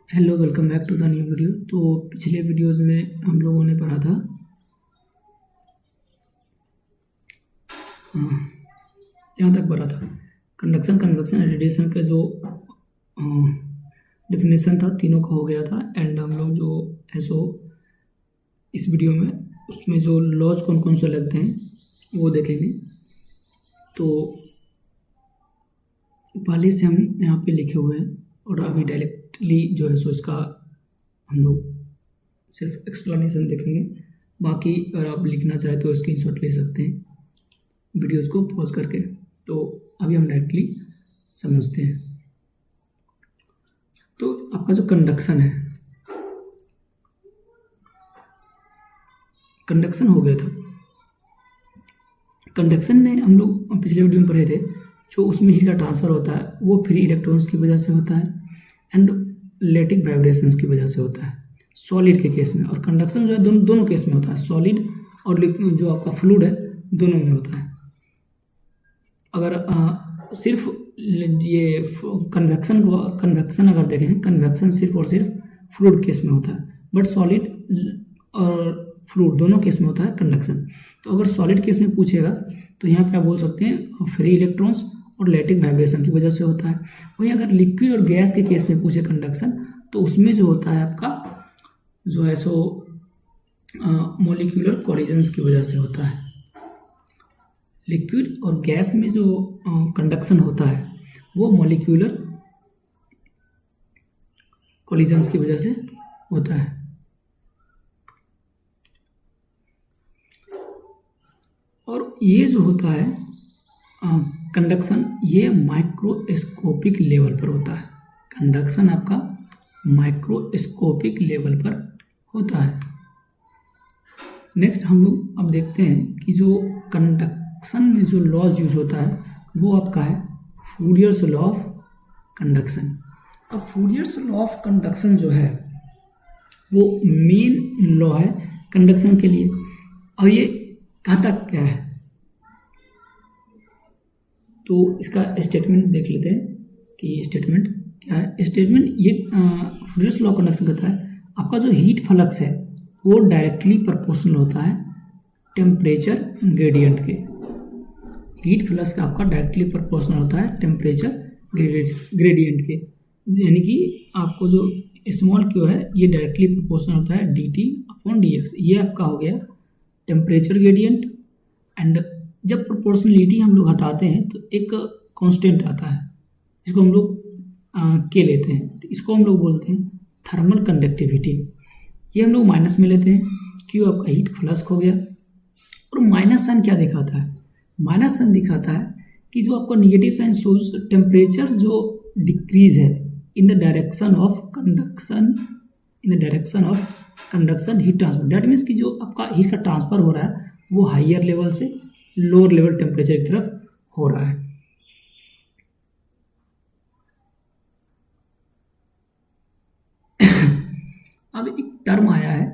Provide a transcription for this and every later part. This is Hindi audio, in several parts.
Hello, welcome back to the new video. तो पिछले वीडियोस में हम लोगों ने पढ़ा था यहाँ तक पढ़ा था कंडक्शन, कन्वेक्शन, रेडिएशन का जो डिफिनेशन था, तीनों का हो गया था। एंड हम लोग जो ऐसो इस वीडियो में उसमें जो लॉज कौन कौन से लगते हैं वो देखेंगे। तो पहले से हम यहाँ पे लिखे हुए हैं और अभी डायरेक्टली जो है सो इसका हम लोग सिर्फ एक्सप्लेनेशन देखेंगे। बाकी अगर आप लिखना चाहें तो स्क्रीनशॉट ले सकते हैं वीडियोस को पॉज करके। तो अभी हम डायरेक्टली समझते हैं। तो आपका जो कंडक्शन है, कंडक्शन हो गया था। कंडक्शन में हम लोग पिछले वीडियो में पढ़े थे, जो उसमें हीट का ट्रांसफर होता है वो फ्री इलेक्ट्रॉन्स की वजह से होता है एंड लैटिक वाइब्रेशंस की वजह से होता है सॉलिड के केस में। और कंडक्शन जो है दोनों केस में होता है, सॉलिड और जो आपका फ्लूइड है दोनों में होता है। अगर सिर्फ ये कन्वेक्शन अगर देखें, कन्वेक्शन सिर्फ और सिर्फ फ्लूइड केस में होता है, बट सॉलिड और फ्लूइड दोनों केस में होता है कंडक्शन। तो अगर सॉलिड केस में पूछेगा तो यहाँ पे आप बोल सकते हैं फ्री इलेक्ट्रॉन्स और लैटिक वाइब्रेशन की वजह से होता है। वहीं अगर लिक्विड और गैस के केस में पूछे कंडक्शन, तो उसमें जो होता है आपका जो है सो मॉलिक्यूलर कोलिजन्स की वजह से होता है। लिक्विड और गैस में जो कंडक्शन होता है वो मॉलिक्यूलर कोलिजन्स की वजह से होता है। और ये जो होता है कंडक्शन, ये माइक्रोस्कोपिक लेवल पर होता है। कंडक्शन आपका माइक्रोस्कोपिक लेवल पर होता है। नेक्स्ट हम लोग अब देखते हैं कि जो कंडक्शन में जो लॉज यूज होता है वो आपका है फूरियर्स लॉ ऑफ कंडक्शन। अब फूरियर्स लॉ ऑफ कंडक्शन जो है वो मेन लॉ है कंडक्शन के लिए। और ये कहता क्या है, तो इसका स्टेटमेंट देख लेते हैं कि स्टेटमेंट क्या है। स्टेटमेंट ये फूरियर्स लॉ ऑफ कंडक्शन कहता है आपका जो हीट फ्लक्स है वो डायरेक्टली प्रोपोर्शनल होता है टेम्परेचर ग्रेडियंट के। हीट फ्लक्स का आपका डायरेक्टली प्रोपोर्शनल होता है टेम्परेचर ग्रेडियंट के। यानी कि आपको जो स्मॉल क्यू है ये डायरेक्टली प्रोपोर्शनल होता है dt/dx। ये आपका हो गया टेम्परेचर ग्रेडियंट। एंड जब प्रोपोर्शनलिटी हम लोग हटाते हैं तो एक कांस्टेंट आता है, जिसको हम लोग के लेते हैं, तो इसको हम लोग बोलते हैं थर्मल कंडक्टिविटी। ये हम लोग माइनस में लेते हैं, क्यों आपका हीट फ्लक्स हो गया। और माइनस साइन क्या दिखाता है? माइनस साइन दिखाता है कि जो आपका निगेटिव साइन शोज टेम्परेचर जो डिक्रीज है in the direction of conduction, heat transfer. That means कि जो आपका हीट का ट्रांसफर हो रहा है वो हाइयर लेवल से लोअर लेवल टेम्परेचर की तरफ हो रहा है। अब एक टर्म आया है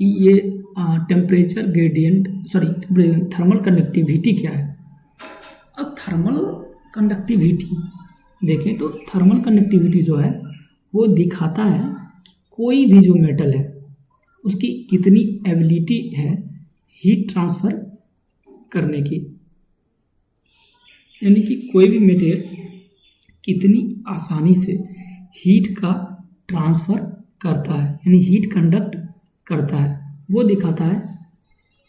कि ये टेम्परेचर ग्रेडियंट, थर्मल कंडक्टिविटी क्या है। अब थर्मल कंडक्टिविटी देखें तो थर्मल कंडक्टिविटी जो है वो दिखाता है कि कोई भी जो मेटल है उसकी कितनी एबिलिटी है हीट ट्रांसफर करने की। यानी कि कोई भी मटेरियल कितनी आसानी से हीट का ट्रांसफर करता है, यानी हीट कंडक्ट करता है, वो दिखाता है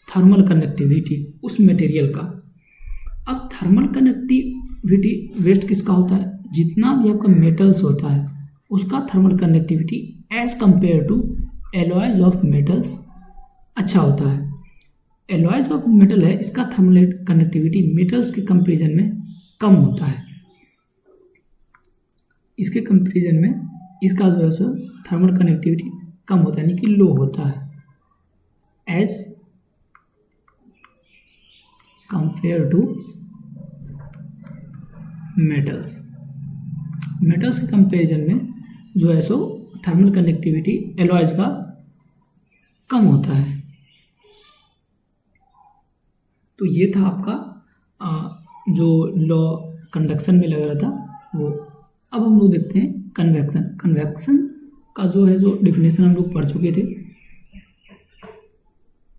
थर्मल कंडक्टिविटी उस मटेरियल का। अब थर्मल कंडक्टिविटी वेस्ट किसका होता है? जितना भी आपका मेटल्स होता है उसका thermal conductivity as compare to alloys of metals अच्छा होता है। एलॉयज ऑफ मेटल है, इसका थर्मल कंडक्टिविटी मेटल्स के कंपेरिजन में कम होता है। इसके कंपेरिजन में इसका जो है थर्मल कंडक्टिविटी कम होता है, यानी कि लो होता है as compare to metals. Metals के कंपेरिजन में जो है सो थर्मल कंडक्टिविटी एलॉयज का कम होता है। तो ये था आपका जो लॉ कंडक्शन में लग रहा था वो। अब हम लोग देखते हैं कन्वेक्शन। कन्वेक्शन का जो है जो डिफिनेशन हम लोग पढ़ चुके थे।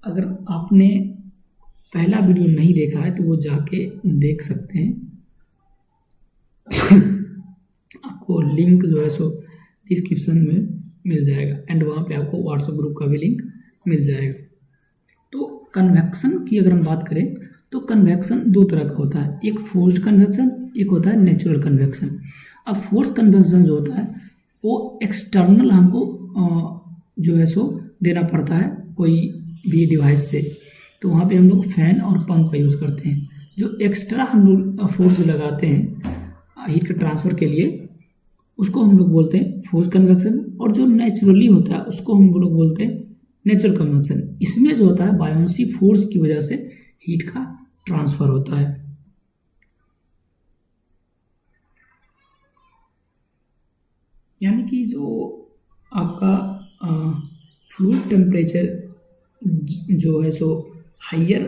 अगर आपने पहला वीडियो नहीं देखा है तो वो जाके देख सकते हैं। आपको लिंक जो है सो डिस्क्रिप्शन में मिल जाएगा एंड वहाँ पे आपको व्हाट्सएप ग्रुप का भी लिंक मिल जाएगा। तो कन्वेक्शन की अगर हम बात करें तो कन्वेक्शन दो तरह का होता है, एक फोर्स्ड कन्वेक्शन, एक होता है नेचुरल कन्वेक्शन। अब फोर्स कन्वेक्शन जो होता है वो एक्सटर्नल हमको जो है सो देना पड़ता है कोई भी डिवाइस से, तो वहाँ पे हम लोग फैन और पंप का यूज़ करते हैं। जो एक्स्ट्रा हम लोग फोर्स लगाते हैं हीट के ट्रांसफ़र के लिए उसको हम लोग बोलते हैं फोर्स कन्वेक्शन, और जो नेचुरली होता है उसको हम लोग बोलते हैं नेचुरल कन्वेक्शन। इसमें जो होता है बायोन्सी फोर्स की वजह से हीट का ट्रांसफ़र होता है। यानी कि जो आपका फ्लूइड टेम्परेचर जो है सो हाइयर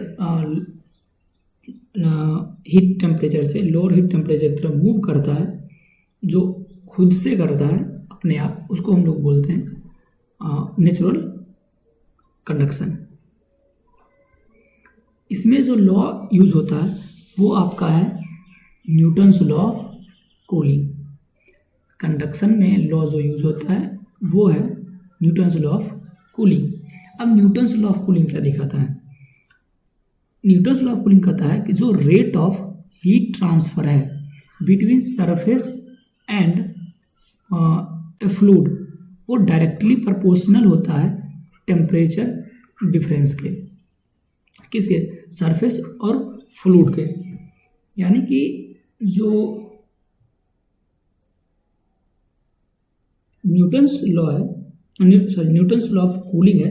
हीट टेम्परेचर से लोअर हीट टेम्परेचर की तरफ मूव करता है, जो खुद से करता है अपने आप, उसको हम लोग बोलते हैं नेचुरल कंडक्शन। इसमें जो लॉ यूज होता है वो आपका है Newton's law of cooling. Conduction में लॉ जो यूज होता है वो है न्यूटन्स लॉ ऑफ कूलिंग। अब न्यूटन्स लॉ ऑफ कूलिंग क्या दिखाता है? न्यूटन्स लॉ ऑफ कूलिंग कहता है कि जो रेट ऑफ हीट ट्रांसफर है बिटवीन सरफेस एंड फ्लूइड वो डायरेक्टली प्रोपोर्शनल होता है टेम्परेचर डिफरेंस के। किसके? सरफेस और फ्लूइड के। यानी कि जो न्यूटन्स लॉ है, न्यूटन्स लॉ ऑफ कूलिंग है,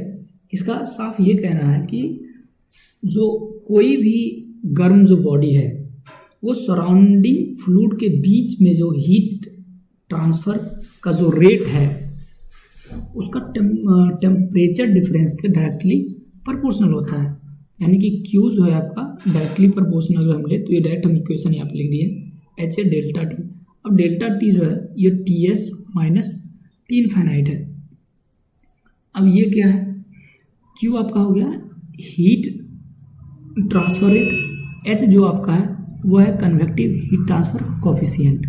इसका साफ ये कहना है कि जो कोई भी गर्म जो बॉडी है वो सराउंडिंग फ्लूइड के बीच में जो हीट ट्रांसफ़र का जो रेट है उसका टेम्परेचर डिफरेंस के डायरेक्टली प्रोपोर्शनल होता है। यानी कि Q जो है आपका डायरेक्टली प्रोपोर्शनल अगर हम ले तो ये डायरेक्ट हम इक्वेशन यहाँ पे लिख दिए H है डेल्टा टी। अब डेल्टा टी जो है ये Ts माइनस टी इनफाइनाइट है। अब ये क्या है? Q आपका हो गया हीट ट्रांसफर रेट, H जो आपका है वो है convective heat transfer coefficient,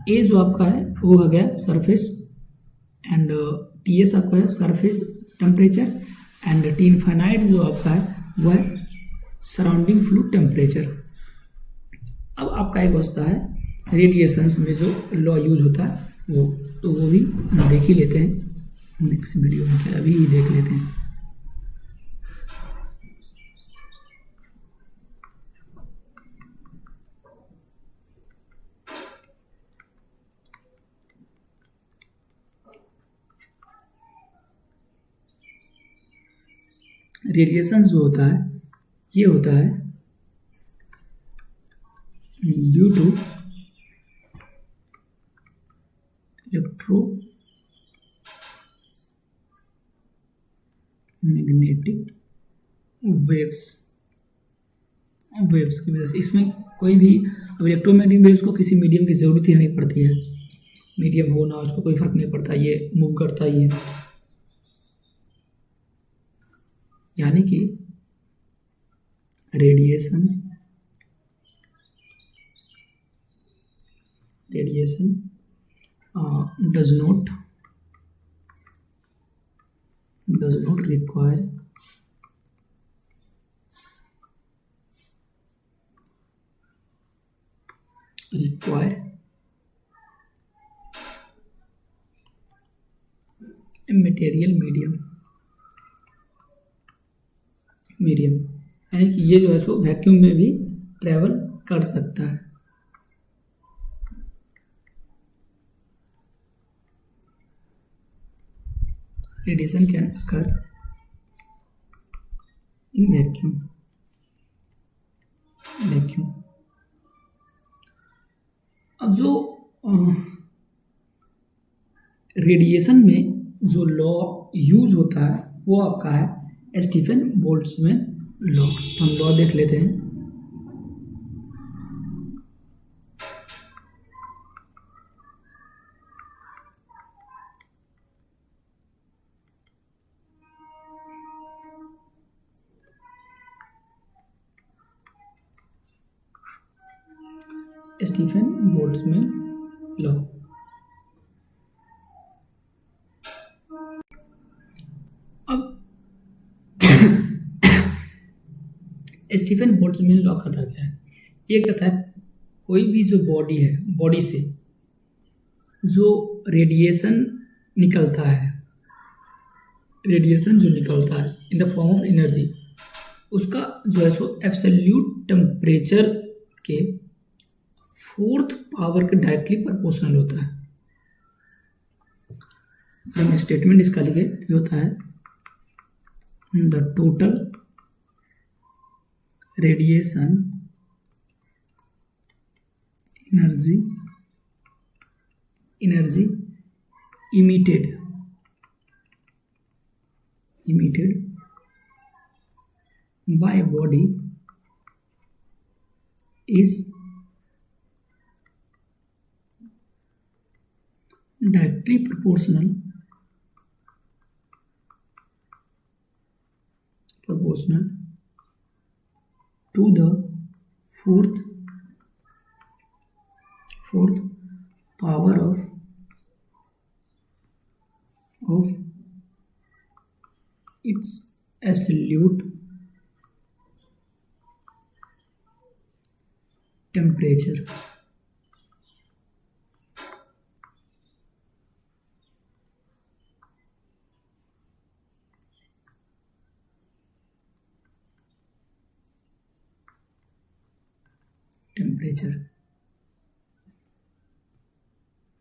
A जो आपका है वो हो गया सरफेस एंड Ts आपका है surface temperature and T infinite जो आपका है वो है सराउंडिंग फ्लूइड टेम्परेचर। अब आपका एक बचता है रेडिएशंस में जो लॉ यूज होता है वो, तो वो भी हम देख ही लेते हैं नेक्स्ट वीडियो में, क्या अभी ही देख लेते हैं। रेडिएशन जो होता है ये होता है ड्यू टू इलेक्ट्रोमैग्नेटिक वेव्स की वजह से। इसमें कोई भी इलेक्ट्रोमैग्नेटिक वेव्स को किसी मीडियम की ज़रूरत ही नहीं पड़ती है, मीडियम हो ना उसको कोई फर्क नहीं पड़ता, ये मूव करता ही है। यानी कि radiation does not require a material medium। यानी कि ये जो है सो वैक्यूम में भी ट्रेवल कर सकता है। Radiation can occur in vacuum. अब जो रेडिएशन में जो लॉ यूज होता है वो आपका है स्टीफन बोल्ट्जमैन लॉ। तो हम लॉ देख लेते हैं। Stefan Boltzmann law. अब स्टीफन बोल्ट्जमैन लॉ कहता क्या है? ये कहता है कोई भी जो बॉडी है, बॉडी से जो रेडिएशन निकलता है, रेडिएशन जो निकलता है in the form of energy, उसका जो है सो एब्सोल्यूट टेम्परेचर के 4th पावर के डायरेक्टली प्रोपोर्शनल होता है। हम स्टेटमेंट इसका लिखे तो होता है the total radiation energy emitted by a body is directly proportional to the fourth power of its absolute temperature.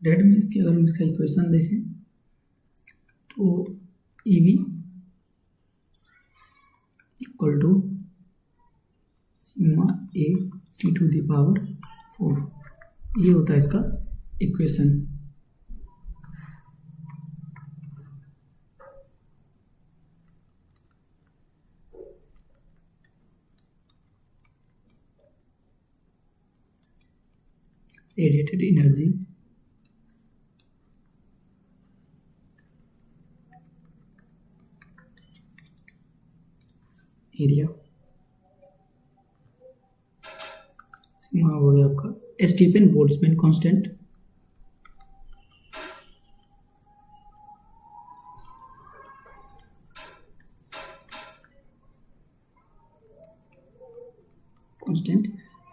That means कि अगर हम इसका इक्वेशन देखें तो EV equal to sigma A T to the power 4, ये होता है इसका equation. Radiated energy area sigma हो गया आपका स्टीफन बोल्ट्जमैन कांस्टेंट,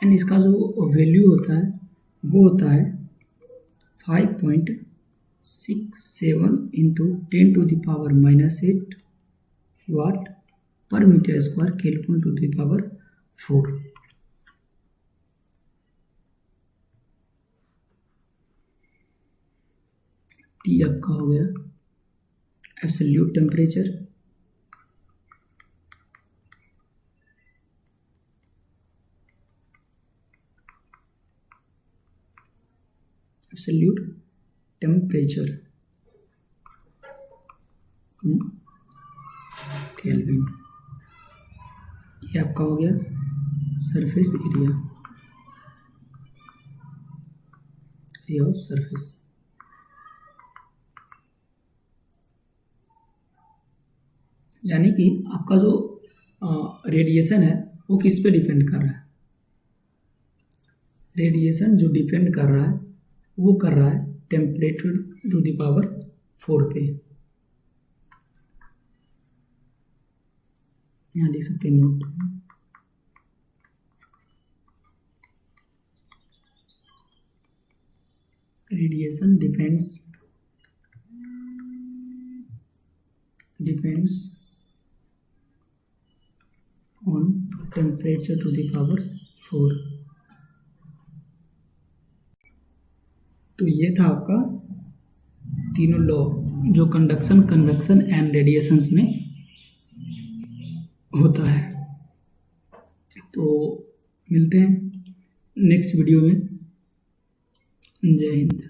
एंड इसका जो वैल्यू होता है वो होता है 5.67 into 10 to the power -8 watt per metre square kelvin to the power 4। T आपका हो गया एब्सोल्यूट टेम्परेचर, केल्विन। ये आपका हो गया सरफेस एरिया ऑफ सरफेस। यानी कि आपका जो रेडिएशन है वो किस पे डिपेंड कर रहा है? रेडिएशन जो डिपेंड कर रहा है वो कर रहा है टेम्परेचर टू द पावर 4 पे। यहाँ लिख सकते हैं note, radiation depends on temperature to the power 4। तो ये था आपका तीनों लॉ जो कंडक्शन, कन्वेक्शन एंड रेडिएशंस में होता है। तो मिलते हैं नेक्स्ट वीडियो में। जय हिंद।